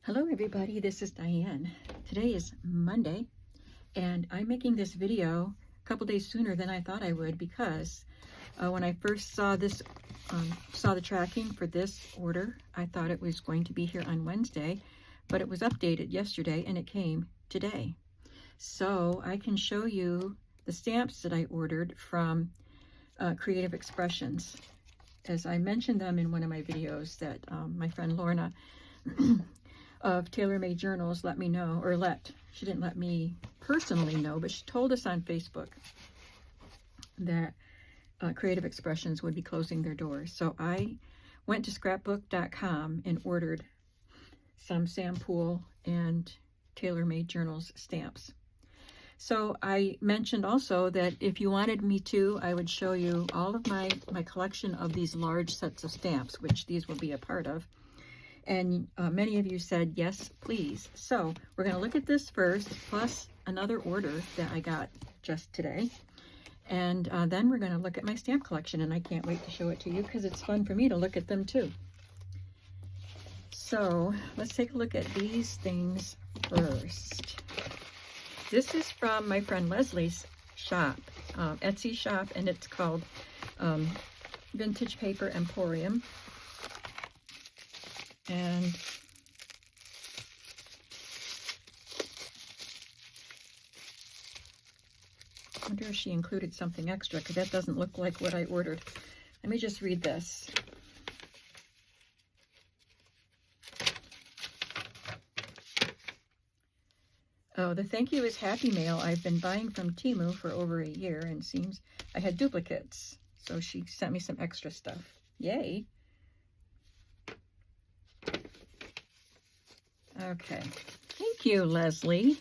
Hello everybody, this is Diane. Today is Monday and I'm making this video a couple days sooner than I thought I would because when I first saw this, saw the tracking for this order, I thought it was going to be here on Wednesday, but it was updated yesterday and it came today. So I can show you the stamps that I ordered from Creative Expressions. As I mentioned them in one of my videos that my friend Lorna of Tailor Made Journals let me know, or she didn't let me personally know, but she told us on Facebook that Creative Expressions would be closing their doors. So I went to scrapbook.com and ordered some Sam Poole and Tailor Made Journals stamps. So I mentioned also that if you wanted me to, I would show you all of my collection of these large sets of stamps, which these will be a part of. And many of you said, yes, please. So we're going to look at this first, plus another order that I got just today. And then we're going to look at my stamp collection, and I can't wait to show it to you because it's fun for me to look at them too. So let's take a look at these things first. This is from my friend Leslie's shop, Etsy shop, and it's called Vintage Paper Emporium. And I wonder if she included something extra, because that doesn't look like what I ordered. Let me just read this. Oh, the thank you is happy mail I've been buying from Temu for over a year, and seems I had duplicates. So she sent me some extra stuff. Yay. Okay, thank you, Leslie.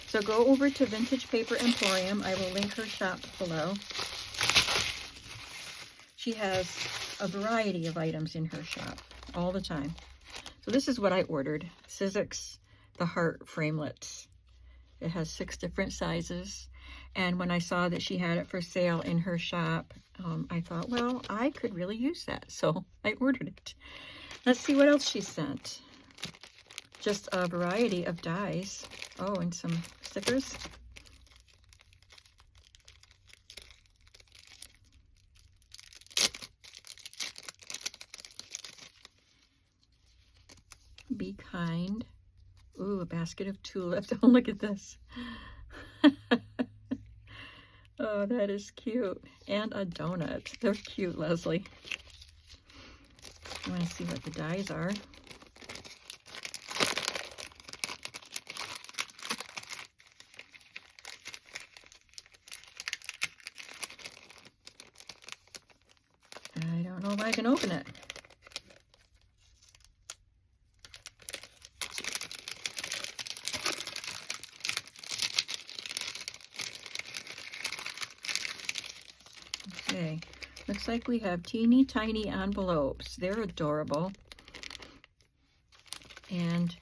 So go over to Vintage Paper Emporium. I will link her shop below. She has a variety of items in her shop all the time. So this is what I ordered. Sizzix, the heart framelets. It has 6 different sizes. And when I saw that she had it for sale in her shop, I thought, well, I could really use that. So I ordered it. Let's see what else she sent. Just a variety of dies. Oh, and some stickers. Be kind. Ooh, a basket of tulips. Oh, look at this. Oh, that is cute. And a donut. They're cute, Leslie. I want to see what the dies are. I don't know if I can open it. Okay, looks like we have teeny tiny envelopes. They're adorable. And,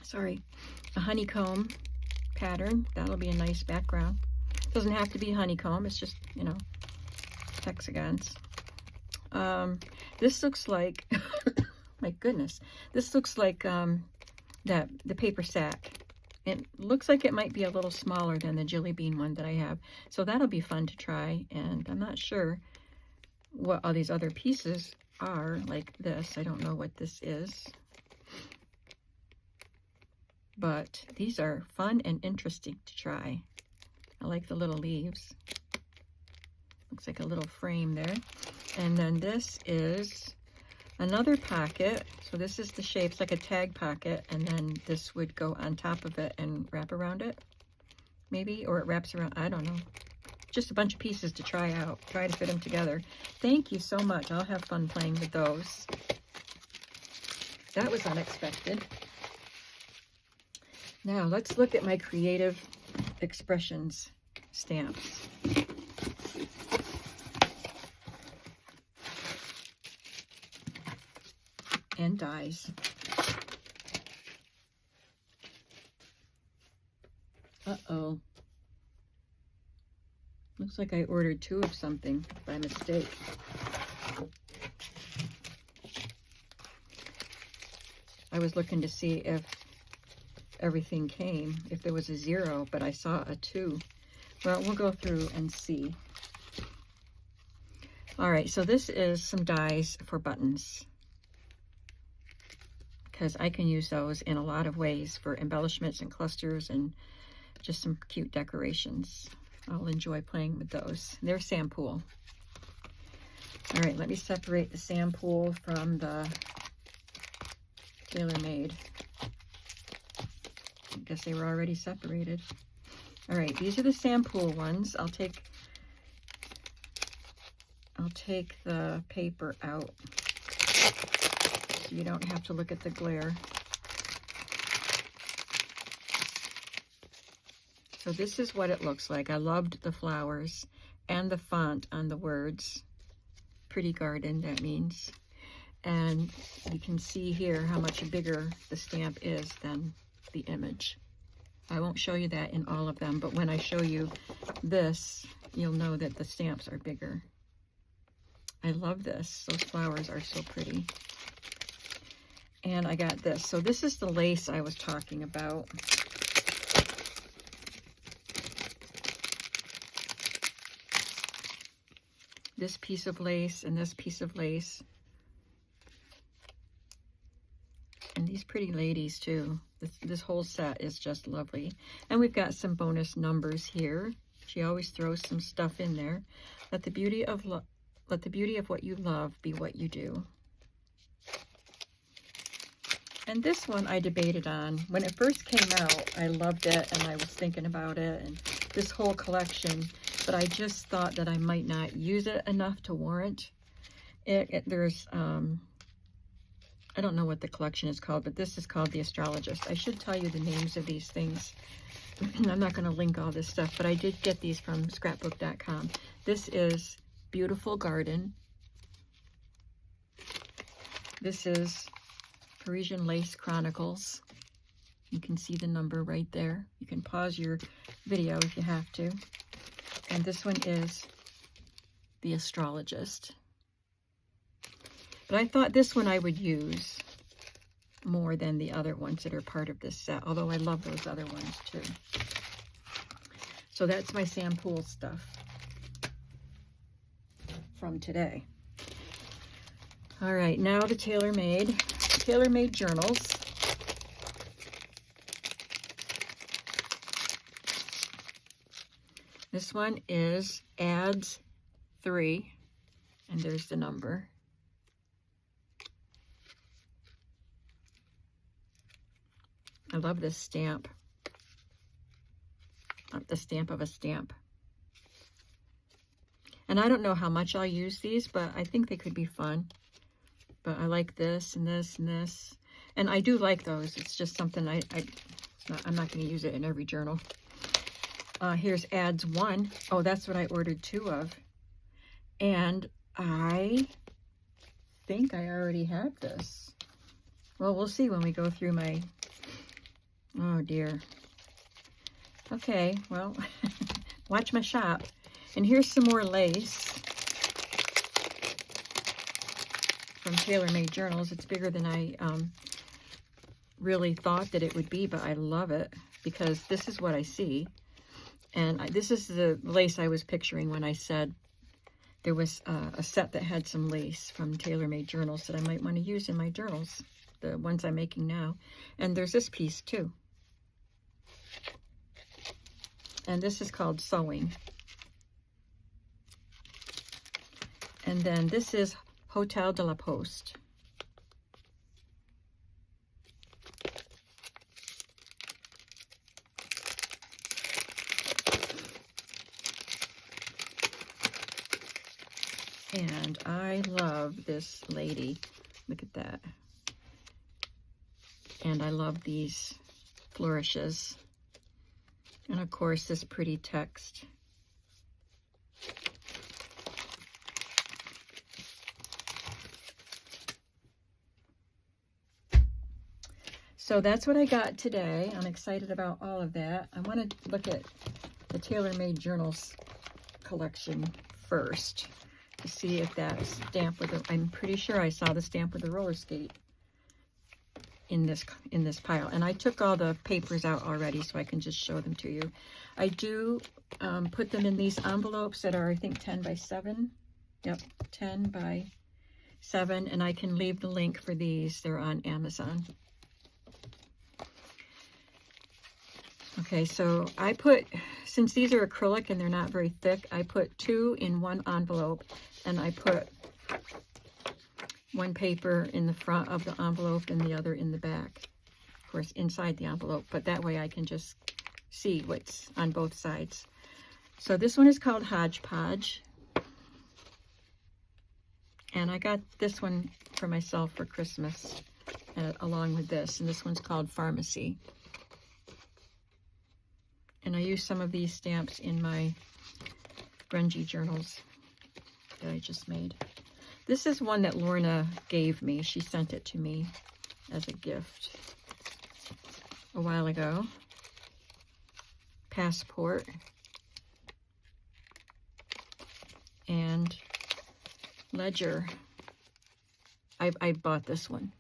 sorry, a honeycomb pattern. That'll be a nice background. Doesn't have to be honeycomb, it's just, you know, hexagons. This looks like, my goodness, this looks like the paper sack. It looks like it might be a little smaller than the Jelly Bean one that I have. So that'll be fun to try. And I'm not sure what all these other pieces are, like this. I don't know what this is. But these are fun and interesting to try. I like the little leaves. Looks like a little frame there. And then this is another pocket. So this is the shape, it's like a tag pocket, and then this would go on top of it and wrap around it, maybe, or it wraps around, I don't know. Just a bunch of pieces to try out, try to fit them together. Thank you so much. I'll have fun playing with those. That was unexpected. Now let's look at my Creative Expressions stamps. And dies. Uh-oh. Looks like I ordered 2 of something by mistake. I was looking to see if everything came, if there was a 0, but I saw a 2. Well, we'll go through and see. All right, so this is some dies for buttons, because I can use those in a lot of ways for embellishments and clusters and just some cute decorations. I'll enjoy playing with those. They're Sam Poole. All right, let me separate the Sam Poole from the Tailor Made. I guess they were already separated. All right, these are the Sam Poole ones. I'll take the paper out so you don't have to look at the glare. So this is what it looks like. I loved the flowers and the font on the words. Pretty garden, that means. And you can see here how much bigger the stamp is than the image. I won't show you that in all of them, but when I show you this, you'll know that the stamps are bigger. I love this. Those flowers are so pretty. And I got this. So this is the lace I was talking about. This piece of lace and this piece of lace. And these pretty ladies too. This whole set is just lovely. And we've got some bonus numbers here. She always throws some stuff in there. Let the beauty of what you love be what you do. And this one I debated on. When it first came out, I loved it and I was thinking about it and this whole collection, but I just thought that I might not use it enough to warrant it. There's, I don't know what the collection is called, but this is called The Astrologist. I should tell you the names of these things. I'm not going to link all this stuff, but I did get these from scrapbook.com. This is Beautiful Garden. This is Parisian Lace Chronicles. You can see the number right there. You can pause your video if you have to. And this one is The Astrologist. But I thought this one I would use more than the other ones that are part of this set, although I love those other ones too. So that's my Sam Poole stuff from today. All right, now the Tailor Made Journals. This one is Ads 3, and there's the number. I love this stamp. The stamp of a stamp. And I don't know how much I'll use these, but I think they could be fun. But I like this and this and this. And I do like those. It's just something I'm not going to use it in every journal. Here's Ads 1. Oh, that's what I ordered 2 of. And I think I already have this. Well, we'll see when we go through my... Oh, dear. Okay, well, watch my shop. And here's some more lace from Tailor Made Journals. It's bigger than I really thought that it would be, but I love it because this is what I see. And this is the lace I was picturing when I said there was a set that had some lace from Tailor Made Journals that I might want to use in my journals, the ones I'm making now. And there's this piece too. And this is called Sewing. And then this is Hotel de la Poste. And I love this lady. Look at that. And I love these flourishes. And of course, this pretty text. So that's what I got today. I'm excited about all of that. I want to look at the Tailor Made Journals collection first to see if that stamp with the, I'm pretty sure I saw the stamp with the roller skate in this pile. And I took all the papers out already so I can just show them to you. I do put them in these envelopes that are, I think, 10 by 7. Yep, 10 by 7, and I can leave the link for these. They're on Amazon. Okay, so I put, since these are acrylic and they're not very thick, I put 2 in one envelope, and I put one paper in the front of the envelope and the other in the back, of course inside the envelope, but that way I can just see what's on both sides. So this one is called Hodgepodge, and I got this one for myself for Christmas along with this, and this one's called Pharmacy. And I use some of these stamps in my grungy journals that I just made. This is one that Lorna gave me. She sent it to me as a gift a while ago. Passport. And Ledger. I bought this one.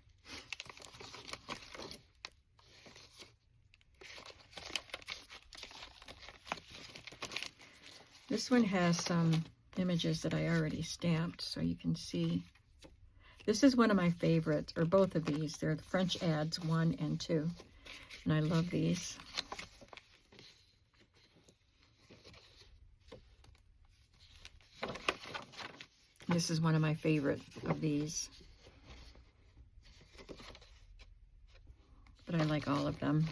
This one has some images that I already stamped, so you can see. This is one of my favorites, or both of these. They're the French ads 1 and 2, and I love these. This is one of my favorite of these, but I like all of them.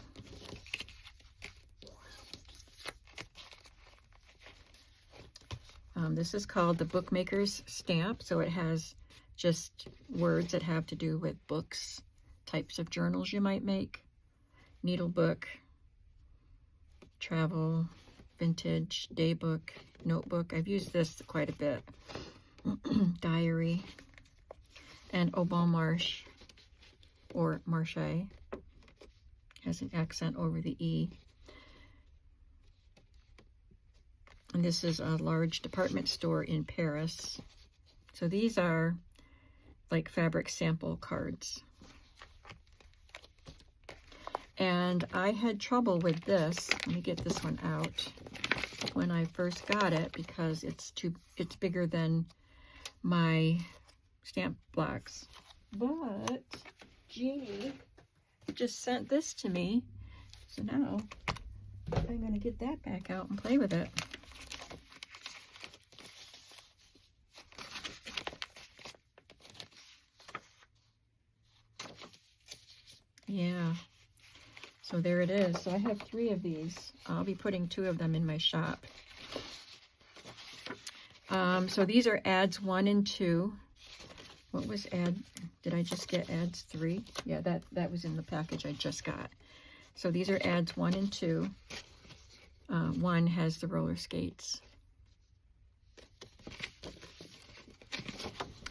This is called the Bookmaker's Stamp, so it has just words that have to do with books, types of journals you might make, needlebook, travel, vintage, daybook, notebook. I've used this quite a bit. Diary, and Au Bon Marche, or Marche, has an accent over the E. And this is a large department store in Paris. So these are like fabric sample cards. And I had trouble with this. Let me get this one out. When I first got it, because it's bigger than my stamp blocks. But Jeannie just sent this to me. So now I'm going to get that back out and play with it. Yeah, so there it is. So I have 3 of these. I'll be putting 2 of them in my shop. So these are ads 1 and 2. What was ad? Did I just get ads 3? Yeah, that was in the package I just got. So these are ads 1 and 2. 1 has the roller skates.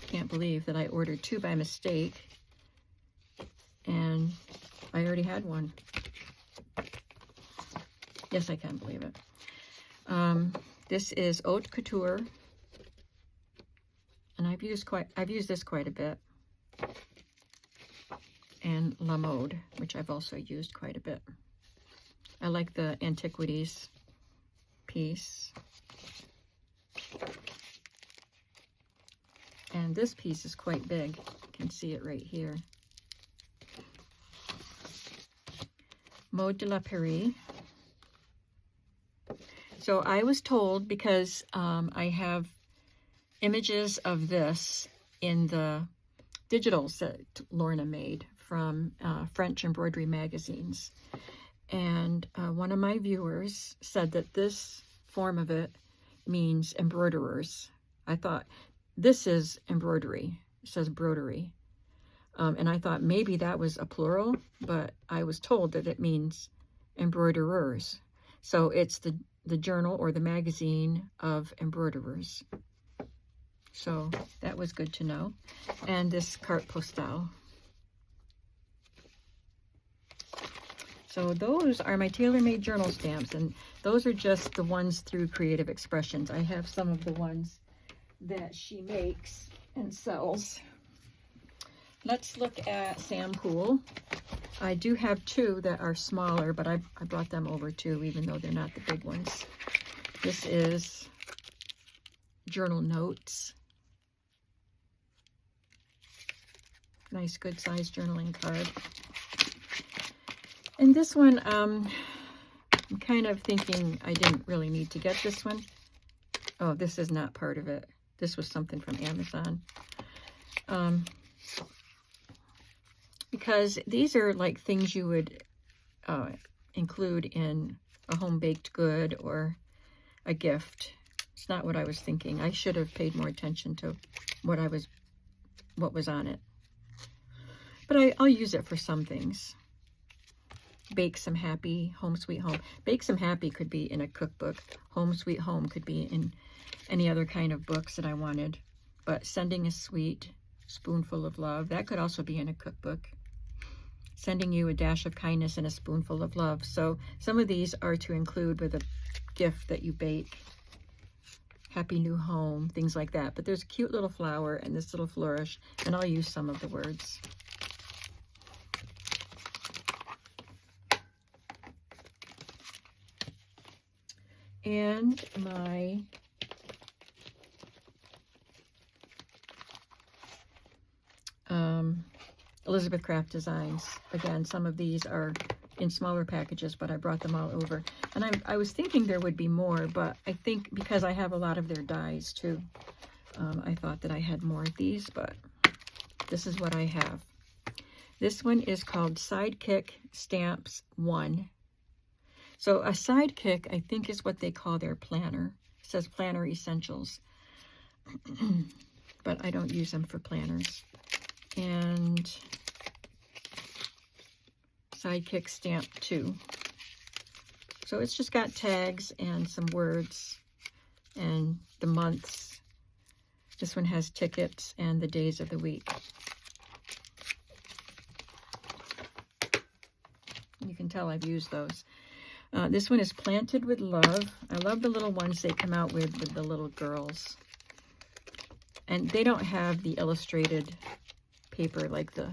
Can't believe that I ordered 2 by mistake, and I already had 1. Yes, I can't believe it. This is Haute Couture, and I've used this quite a bit. And La Mode, which I've also used quite a bit. I like the antiquities piece. And this piece is quite big. You can see it right here. Mode de la Paris. So I was told, because I have images of this in the digitals that Lorna made from French embroidery magazines. And one of my viewers said that this form of it means embroiderers. I thought, this is embroidery. It says broderie. And I thought maybe that was a plural, but I was told that it means embroiderers. So it's the journal or the magazine of embroiderers. So that was good to know. And this carte postale. So those are my Tailor Made Journal stamps. And those are just the ones through Creative Expressions. I have some of the ones that she makes and sells. Let's look at Sam Poole. I do have two that are smaller, but I brought them over too, even though they're not the big ones. This is Journal Notes. Nice, good size journaling card. And this one, I'm kind of thinking I didn't really need to get this one. Oh, this is not part of it. This was something from Amazon. Because these are like things you would include in a home-baked good or a gift. It's not what I was thinking. I should have paid more attention to what was on it. But I'll use it for some things. Bake Some Happy, Home Sweet Home. Bake Some Happy could be in a cookbook. Home Sweet Home could be in any other kind of books that I wanted. But Sending a Sweet Spoonful of Love, that could also be in a cookbook. Sending You a Dash of Kindness and a Spoonful of Love. So some of these are to include with a gift that you bake. Happy New Home, things like that. But there's a cute little flower and this little flourish, and I'll use some of the words. And my Elizabeth Craft Designs. Again, some of these are in smaller packages, but I brought them all over. And I was thinking there would be more, but I think because I have a lot of their dies too, I thought that I had more of these, but this is what I have. This one is called Sidekick Stamps 1. So a sidekick, I think, is what they call their planner. It says Planner Essentials. But I don't use them for planners. And Sidekick Stamp 2. So it's just got tags and some words and the months. This one has tickets and the days of the week. You can tell I've used those. This one is Planted with Love. I love the little ones they come out with the little girls. And they don't have the illustrated paper like the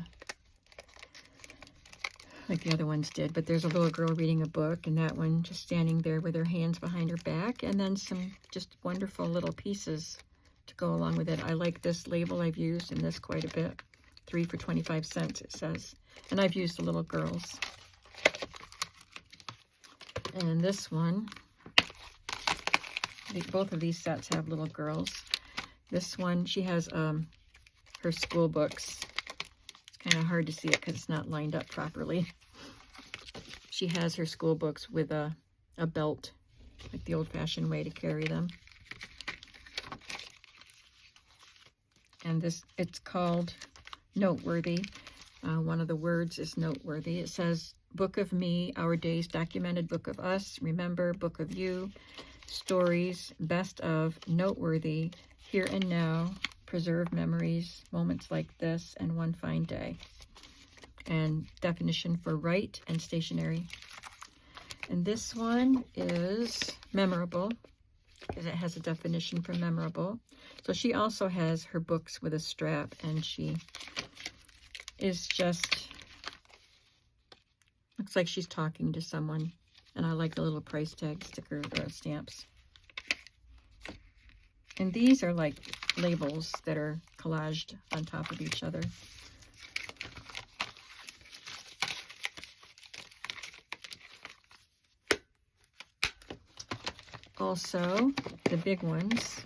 other ones did, but there's a little girl reading a book, and that one just standing there with her hands behind her back, and then some just wonderful little pieces to go along with it. I like this label. I've used in this quite a bit. 3 for 25 cents, it says. And I've used the little girls. And this one, both of these sets have little girls. This one, she has her school books. It's kind of hard to see it because it's not lined up properly. She has her school books with a belt, like the old-fashioned way to carry them. And this, it's called Noteworthy. One of the words is noteworthy. It says, Book of Me, Our Days Documented, Book of Us, Remember, Book of You, Stories, Best of, Noteworthy, Here and Now, Preserve Memories, Moments Like This, and One Fine Day. And definition for write and stationery. And this one is Memorable, because it has a definition for memorable. So she also has her books with a strap, and she is just, looks like she's talking to someone. And I like the little price tag sticker stamps. And these are like labels that are collaged on top of each other. Also, the big ones,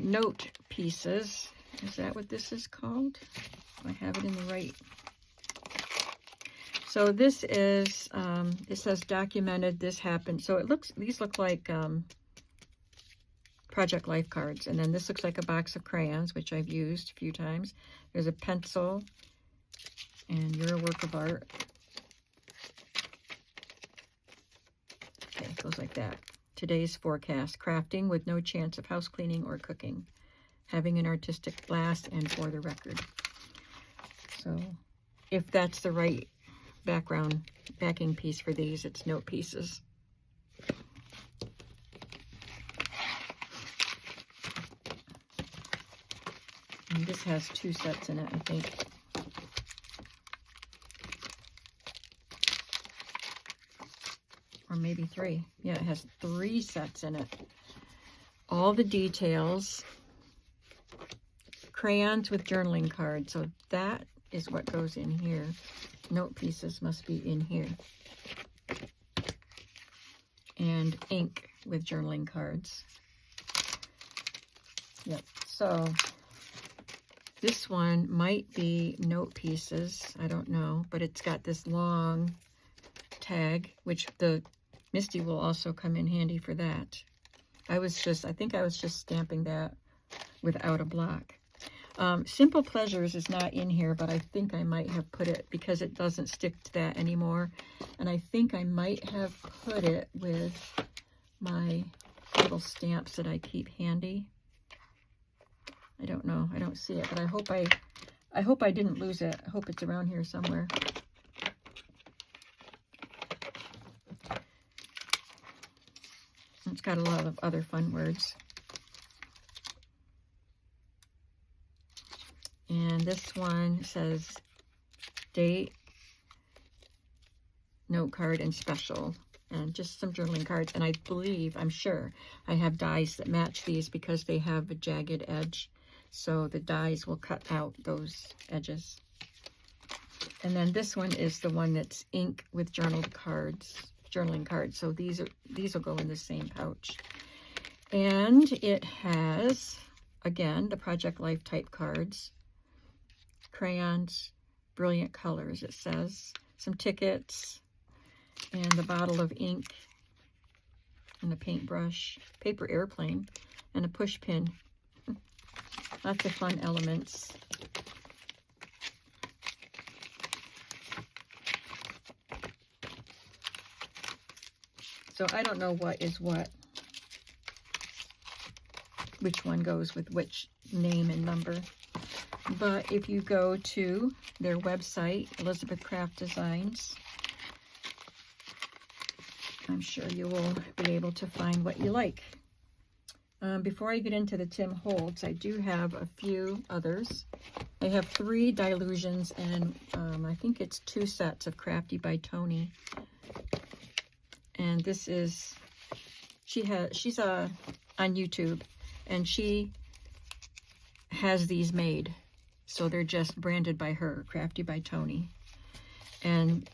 note pieces. Is that what this is called? Do I have it in the right? So this is, it says documented, this happened. So it looks, these look like Project Life cards. And then this looks like a box of crayons, which I've used a few times. There's a pencil, and You're a Work of Art. Okay, it goes like that. Today's forecast, crafting with no chance of house cleaning or cooking. Having an artistic blast and for the record. So if that's the right backing piece for these, it's note pieces. And this has 2 sets in it, I think. Or maybe 3. Yeah, it has 3 sets in it. All the details. Crayons with journaling cards. So that is what goes in here. Note pieces must be in here. And ink with journaling cards. Yep. So this one might be note pieces. I don't know. But it's got this long tag, which the Misty will also come in handy for that. I think I was just stamping that without a block. Simple Pleasures is not in here, but I think I might have put it because it doesn't stick to that anymore. And I think I might have put it with my little stamps that I keep handy. I don't know. I don't see it, but I hope I didn't lose it. I hope it's around here somewhere. It's got a lot of other fun words. And this one says date, note card, and special. And just some journaling cards. And I believe, I'm sure, I have dies that match these because they have a jagged edge. So the dies will cut out those edges. And then this one is the one that's ink with journaling cards. So these will go in the same pouch. And it has, again, the Project Life type cards. Crayons, brilliant colors, it says. Some tickets, and the bottle of ink, and the paintbrush, paper airplane, and a push pin. Lots of fun elements. So I don't know what is what, which one goes with which name and number. But if you go to their website, Elizabeth Craft Designs, I'm sure you will be able to find what you like. Before I get into the Tim Holtz, I do have a few others. I have 3 Dilutions and I think it's 2 sets of Crafty by Tony. And this is, she's on YouTube, and she has these made. So they're just branded by her, Crafty by Tony. And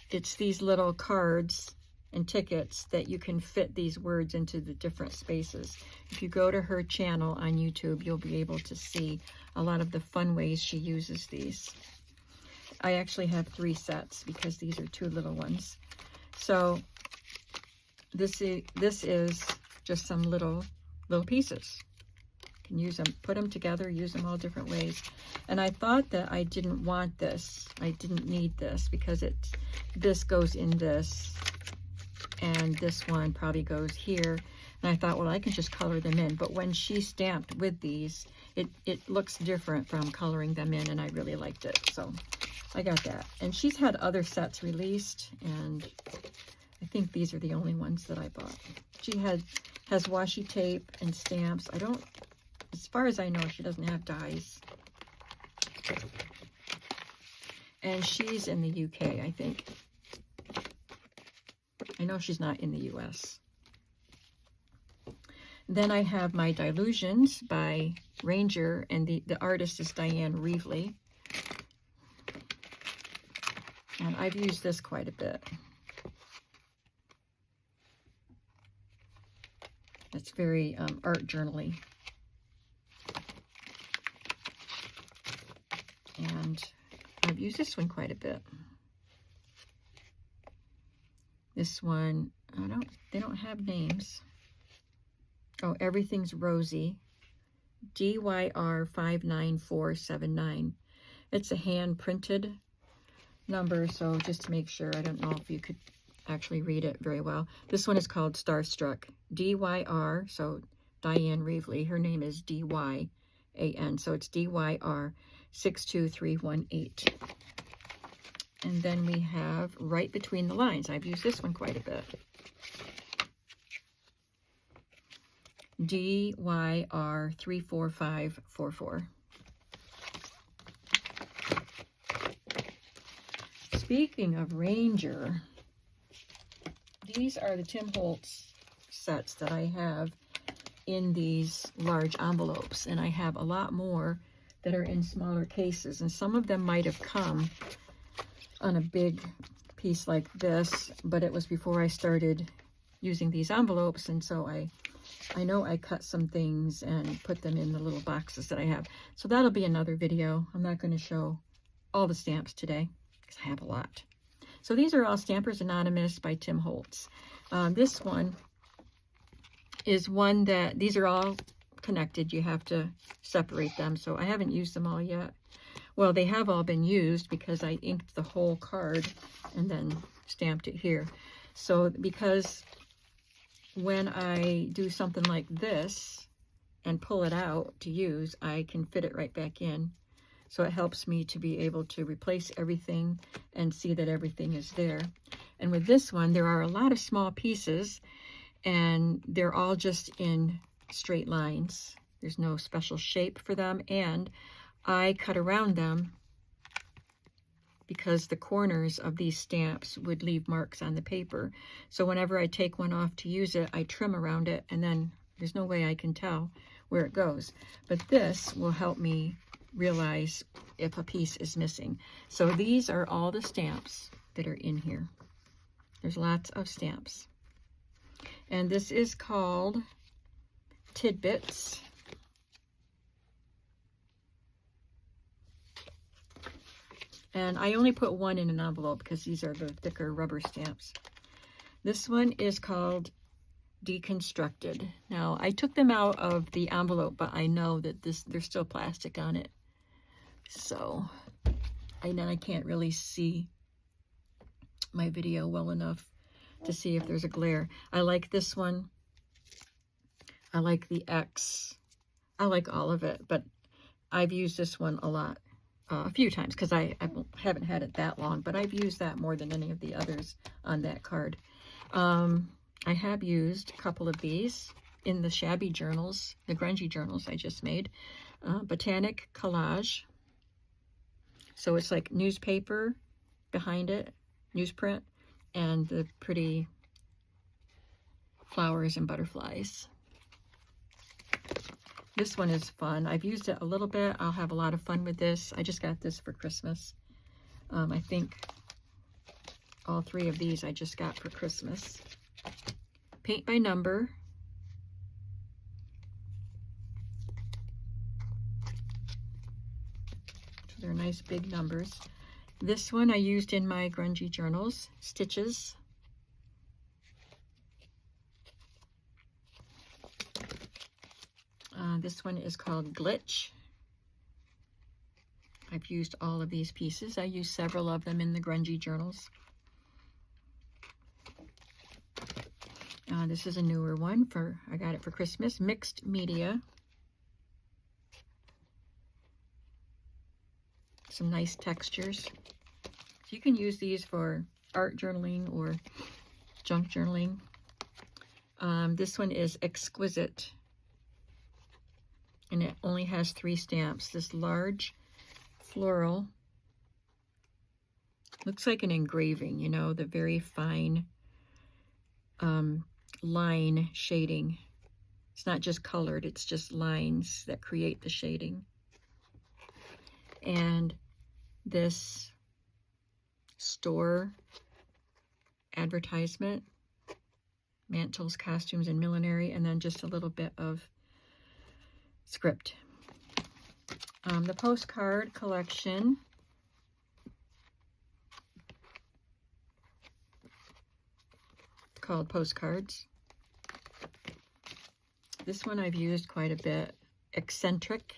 it's these little cards and tickets that you can fit these words into the different spaces. If you go to her channel on YouTube, you'll be able to see a lot of the fun ways she uses these. I actually have 3 sets because these are 2 little ones. So this is just some little pieces. You can use them, put them together, use them all different ways. And I thought that I didn't want this. I didn't need this because this goes in this, and this one probably goes here. And I thought, well, I can just color them in. But when she stamped with these, it looks different from coloring them in, and I really liked it. So I got that. And she's had other sets released, and I think these are the only ones that I bought. She has washi tape and stamps. As far as I know, she doesn't have dies. And she's in the UK, I think. I know she's not in the US. Then I have my Dilutions by Ranger, and the artist is Dyan Reavely. And I've used this quite a bit. It's very art journaly. And I've used this one quite a bit. This one, they don't have names. Oh, Everything's Rosy. DYR 59479. It's a hand printed number, so just to make sure, I don't know if you could actually read it very well. This one is called Starstruck. DYR, so Dyan Reavely, her name is DYAN, so it's DYR 62318. And then we have Right Between the Lines. I've used this one quite a bit. DYR 34544. speaking of Ranger, these are the Tim Holtz sets that I have in these large envelopes, and I have a lot more that are in smaller cases, and some of them might have come on a big piece like this, but it was before I started using these envelopes, and so I know I cut some things and put them in the little boxes that I have. So that'll be another video. I'm not going to show all the stamps today because I have a lot. So these are all Stampers Anonymous by Tim Holtz. This one is one that, these are all connected. You have to separate them. So I haven't used them all yet. Well, they have all been used because I inked the whole card and then stamped it here. So because when I do something like this and pull it out to use, I can fit it right back in. So it helps me to be able to replace everything and see that everything is there. And with this one, there are a lot of small pieces, and they're all just in straight lines. There's no special shape for them, and I cut around them because the corners of these stamps would leave marks on the paper. So whenever I take one off to use it, I trim around it, and then there's no way I can tell where it goes. But this will help me realize if a piece is missing. So these are all the stamps that are in here. There's lots of stamps. And this is called Tidbits. And I only put one in an envelope because these are the thicker rubber stamps. This one is called Deconstructed. Now, I took them out of the envelope, but I know that there's still plastic on it. So, I can't really see my video well enough to see if there's a glare. I like this one. I like the X. I like all of it, but I've used this one a lot. A few times because I haven't had it that long, but I've used that more than any of the others on that card. I have used a couple of these in the shabby journals, the grungy journals I just made. Botanic Collage. So it's like newspaper behind it, newsprint, and the pretty flowers and butterflies. This one is fun. I've used it a little bit. I'll have a lot of fun with this. I just got this for Christmas. I think all three of these I just got for Christmas. Paint by number. So they're nice big numbers. This one I used in my grungy journals. Stitches. This one is called Glitch. I've used all of these pieces. I used several of them in the grungy journals. This is a newer one. I got it for Christmas. Mixed Media. Some nice textures. So you can use these for art journaling or junk journaling. This one is Exquisite. And it only has 3 stamps. This large floral. Looks like an engraving, you know, the very fine line shading. It's not just colored, it's just lines that create the shading. And this store advertisement, Mantles, Costumes, and Millinery, and then just a little bit of script. The postcard collection. Called Postcards. This one I've used quite a bit. Eccentric.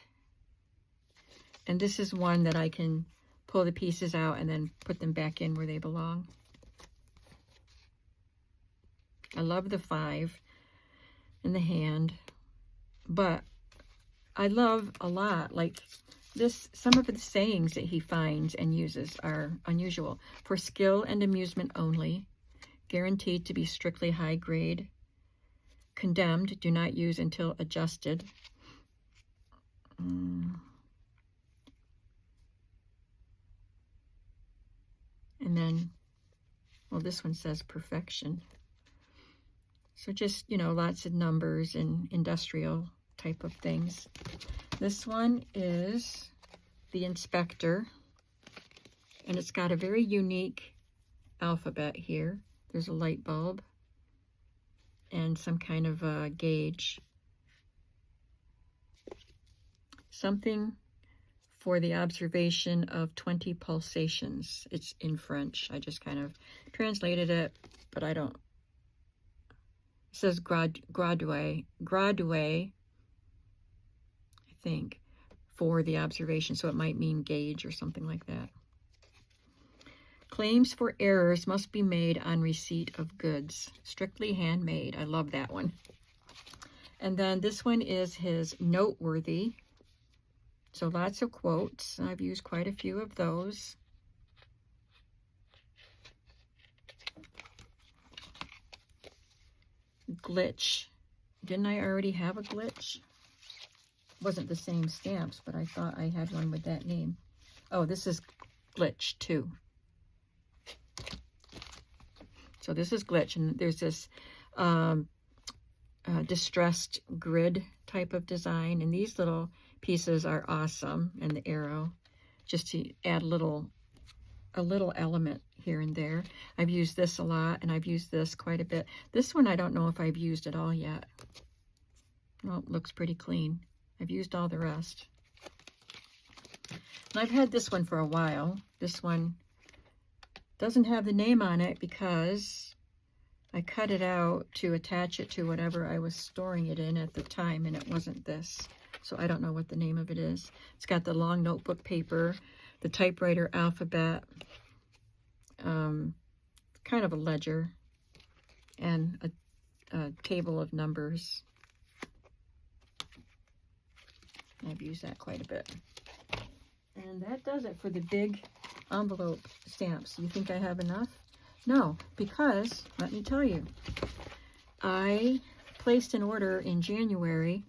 And this is one that I can pull the pieces out and then put them back in where they belong. I love the 5 in the hand, but I love a lot, like this, some of the sayings that he finds and uses are unusual. For skill and amusement only, guaranteed to be strictly high grade, condemned, do not use until adjusted. And And then, well, this one says perfection. So just, you know, lots of numbers and industrial type of things. This one is the inspector, and it's got a very unique alphabet here. There's a light bulb and some kind of a gauge. Something for the observation of 20 pulsations. It's in French. I just kind of translated it, but I don't. It says gradué, I think, for the observation. So it might mean gauge or something like that. Claims for errors must be made on receipt of goods. Strictly handmade. I love that one. And then this one is his noteworthy. So lots of quotes. I've used quite a few of those. Glitch. Didn't I already have a glitch? Wasn't the same stamps, but I thought I had one with that name. Oh, this is Glitch too. So this is Glitch, and there's this distressed grid type of design, and these little pieces are awesome, and the arrow, just to add a little element here and there. I've used this a lot, and I've used this quite a bit. This one I don't know if I've used at all yet. Well, it looks pretty clean. I've used all the rest. And I've had this one for a while. This one doesn't have the name on it because I cut it out to attach it to whatever I was storing it in at the time, and it wasn't this. So I don't know what the name of it is. It's got the long notebook paper, the typewriter alphabet, kind of a ledger, and a table of numbers. I've used that quite a bit. And that does it for the big envelope stamps. You think I have enough? No, because, let me tell you, I placed an order in January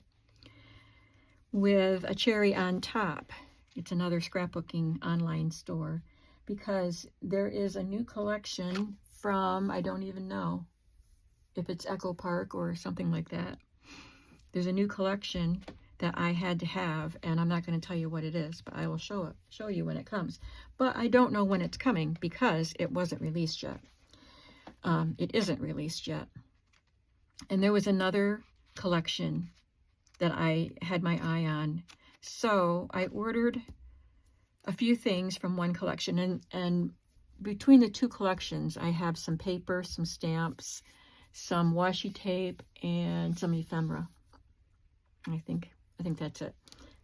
with a cherry on top. It's another scrapbooking online store, because there is a new collection from, I don't even know if it's Echo Park or something like that. There's a new collection that I had to have, and I'm not going to tell you what it is, but I will show you when it comes. But I don't know when it's coming because it wasn't released yet. It isn't released yet. And there was another collection that I had my eye on. So I ordered a few things from one collection, and between the two collections, I have some paper, some stamps, some washi tape, and some ephemera. I think that's it.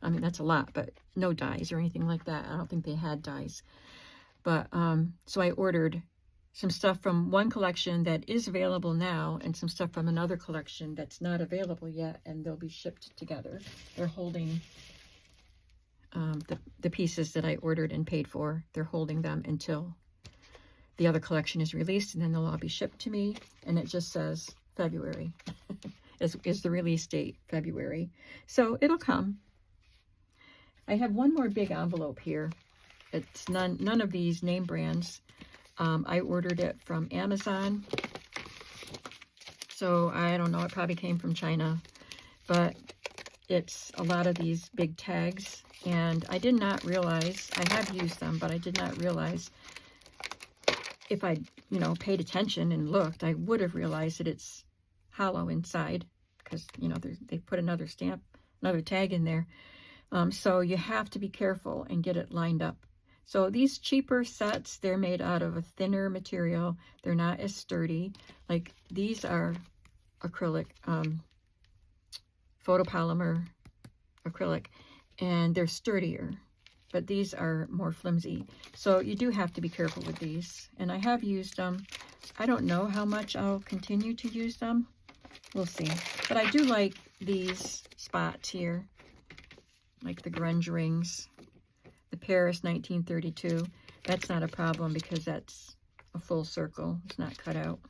I mean, that's a lot, but no dies or anything like that. I don't think they had dies. But so I ordered some stuff from one collection that is available now, and some stuff from another collection that's not available yet, and they'll be shipped together. They're holding the pieces that I ordered and paid for. They're holding them until the other collection is released, and then they'll all be shipped to me. And it just says February is the release date, February. So it'll come. I have one more big envelope here. It's none of these name brands. I ordered it from Amazon. So I don't know, it probably came from China, but it's a lot of these big tags, and I did not realize, I have used them, but I did not realize, if I, paid attention and looked, I would have realized that it's hollow inside, because, they put another tag in there. So you have to be careful and get it lined up. So these cheaper sets, they're made out of a thinner material. They're not as sturdy. Like these are acrylic, photopolymer acrylic, and they're sturdier, but these are more flimsy. So you do have to be careful with these. And I have used them. I don't know how much I'll continue to use them. We'll see. But I do like these spots here, like the grunge rings. The Paris 1932, that's not a problem because that's a full circle. It's not cut out.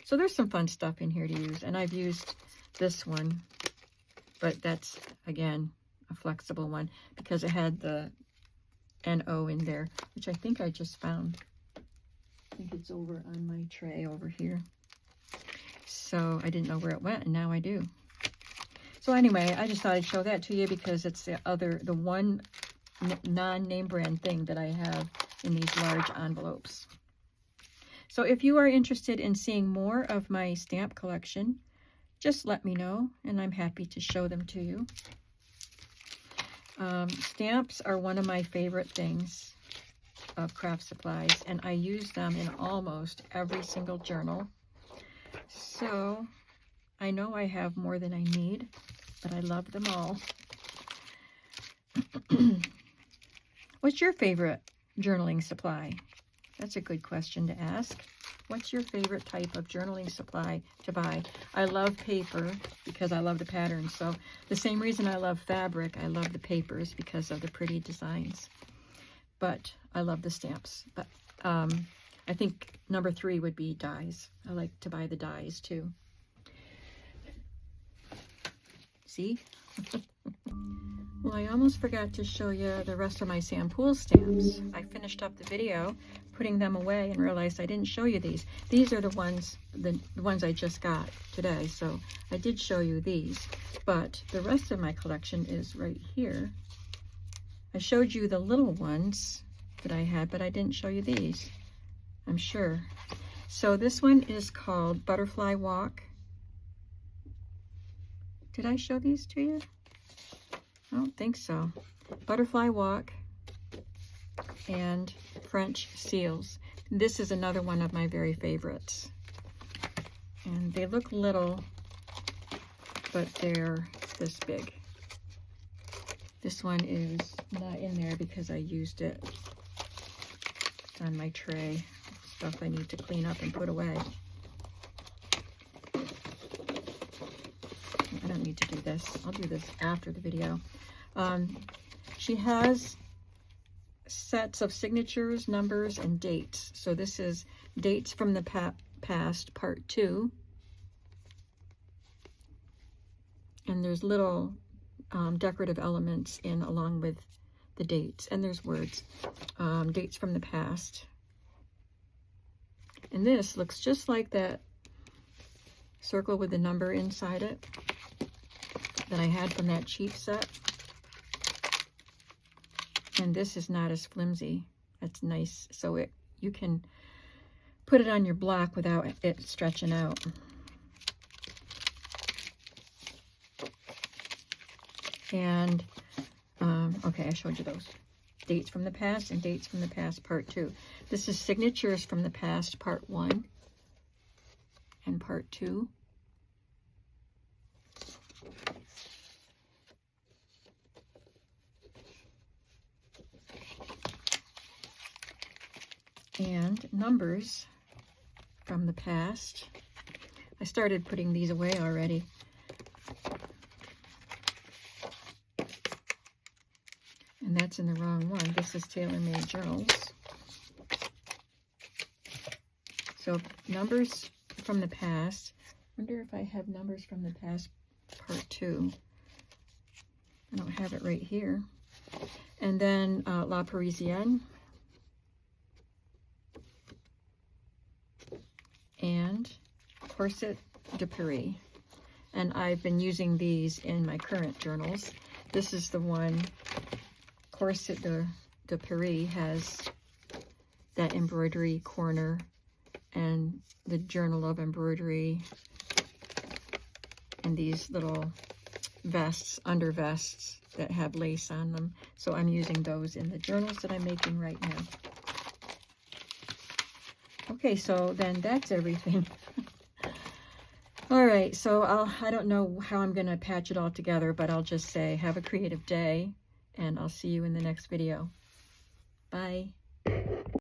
So there's some fun stuff in here to use. And I've used this one, but that's, again, a flexible one because it had the NO in there, which I think I just found. I think it's over on my tray over here. So I didn't know where it went, and now I do. So anyway, I just thought I'd show that to you because it's the one non-name brand thing that I have in these large envelopes. So if you are interested in seeing more of my stamp collection, just let me know, and I'm happy to show them to you. Stamps are one of my favorite things of craft supplies, and I use them in almost every single journal. So I know I have more than I need, but I love them all. What's your favorite journaling supply? That's a good question to ask. What's your favorite type of journaling supply to buy? I love paper because I love the patterns. So the same reason I love fabric, I love the papers because of the pretty designs. But I love the stamps. But I think number 3 would be dies. I like to buy the dies too. See? Well, I almost forgot to show you the rest of my Poole stamps. I finished up the video putting them away and realized I didn't show you these. These are the ones I just got today, so I did show you these. But the rest of my collection is right here. I showed you the little ones that I had, but I didn't show you these, I'm sure. So this one is called Butterfly Walk. Did I show these to you? I don't think so. Butterfly Walk and French Seals. This is another one of my very favorites. And they look little, but they're this big. This one is not in there because I used it on my tray. Stuff I need to clean up and put away. I don't need to do this. I'll do this after the video. She has sets of signatures, numbers, and dates. So this is Dates from the Past, Part 2. And there's little decorative elements in along with the dates. And there's words. Dates from the Past. And this looks just like that circle with the number inside it that I had from that cheap set. And this is not as flimsy. That's nice. So you can put it on your block without it stretching out. And, okay, I showed you those. Dates from the Past and Dates from the Past Part 2. This is Signatures from the Past Part 1 and Part 2. And Numbers from the Past. I started putting these away already. And that's in the wrong one. This is Tailor Made Journals. So Numbers from the Past. I wonder if I have Numbers from the Past Part 2. I don't have it right here. And then La Parisienne. And Corset de Paris. And I've been using these in my current journals. This is the one, Corset de Paris has that embroidery corner and the Journal of Embroidery and these little vests, under vests that have lace on them. So I'm using those in the journals that I'm making right now. Okay, so then that's everything. All right, so I don't know how I'm going to patch it all together, but I'll just say have a creative day, and I'll see you in the next video. Bye.